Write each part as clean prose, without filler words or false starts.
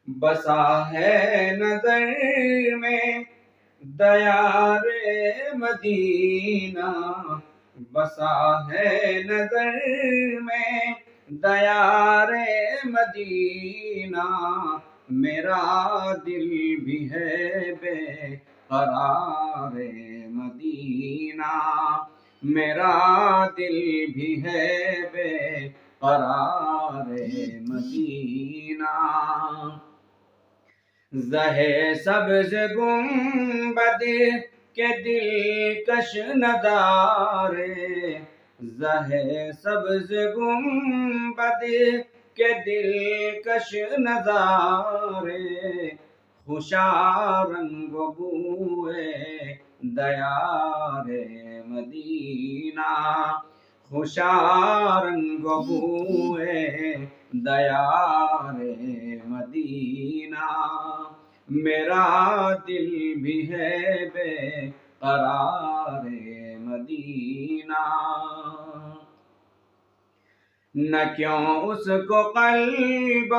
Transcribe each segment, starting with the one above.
بسا ہے نظر میں دیار مدینہ، بسا ہے نظر میں دیار مدینہ، میرا دل بھی ہے بے قرار مدینہ، میرا دل بھی ہے بے قرار مدینہ۔ زہے سبز گنبد کے دلکش نظارے، زہے سبز گنبد کے دلکش نظارے، خوشا رنگ و بوئے دیار مدینہ، خوشا رنگ و بوئے دیار مدینہ، میرا دل بھی ہے بے قرار مدینہ۔ نہ کیوں اس کو قلب و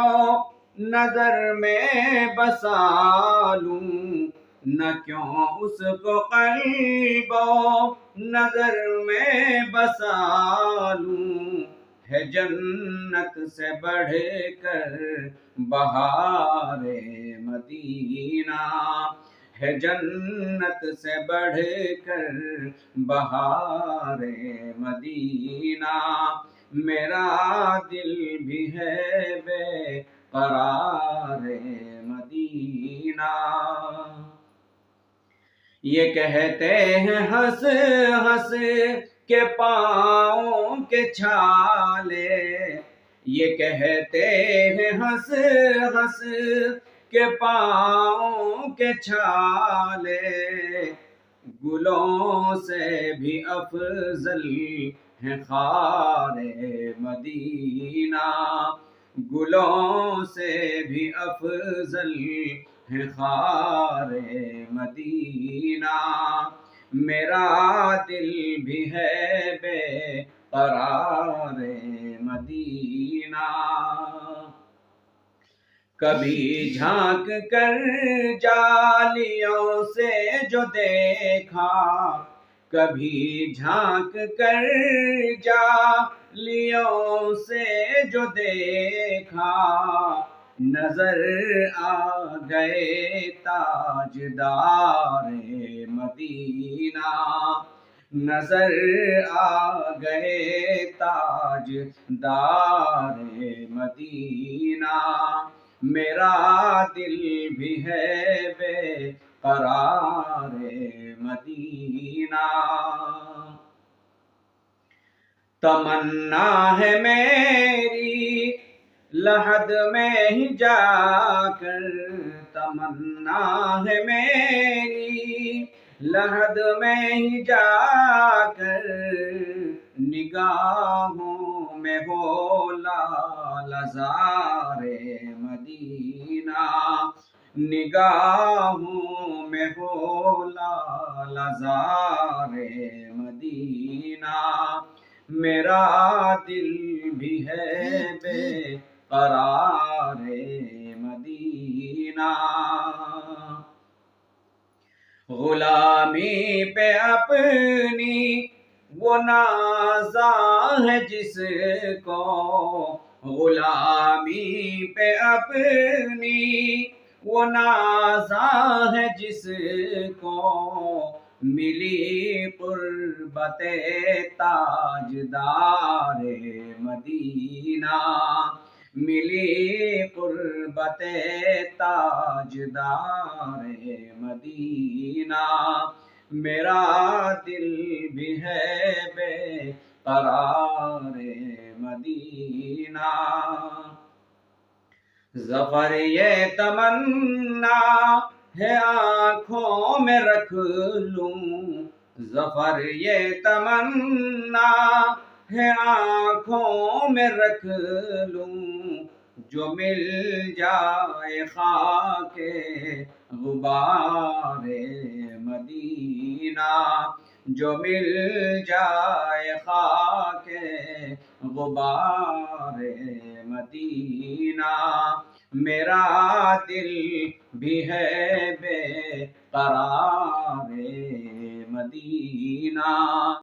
نظر میں بسا لوں، نہ کیوں اس کو قلب و نظر میں بسا لوں، ہے جنت سے بڑھ کر بہار مدینہ، ہے جنت سے بڑھ کر بہار مدینہ، میرا دل بھی ہے بے قرار مدینہ۔ یہ کہتے ہیں ہنس ہنس کے پاؤں کے چھالے، یہ کہتے ہیں ہنس ہنس کے پاؤں کے چھالے، گلوں سے بھی افضل ہیں خار مدینہ، گلوں سے بھی افضل ہیں خار مدینہ، میرا دل بھی ہے بے قرار مدینہ۔ کبھی جھانک کر جالیوں سے جو دیکھا، کبھی جھانک کر جالیوں سے جو دیکھا، نظر آ گئے تاجدار مدینہ، نظر آ گئے تاجدار مدینہ، میرا دل بھی ہے بے قرار مدینہ۔ تمنا ہے میری لحد میں ہی جا کر، تمنا ہے میری لحد میں ہی جا کر، نگاہوں میں ہو لال زار مدینہ، نگاہوں میں ہو لال زار مدینہ، میرا دل بھی ہے بے قرار مدینہ۔ غلامی پہ اپنی وہ نازاں ہے جس کو، غلامی پہ اپنی وہ نازاں ہے جس کو، ملی قربت تاجدار مدینہ، ملی قربت تاجدار مدینہ، میرا دل بھی ہے بے قرار مدینہ۔ ظفر یہ تمنا ہے آنکھوں میں رکھ لوں، ظفر یہ تمنا ہے آنکھوں میں رکھ لوں، جو مل جائے خاک غبار مدینہ، جو مل جائے خاک غبار مدینہ، میرا دل بھی ہے بے قرار مدینہ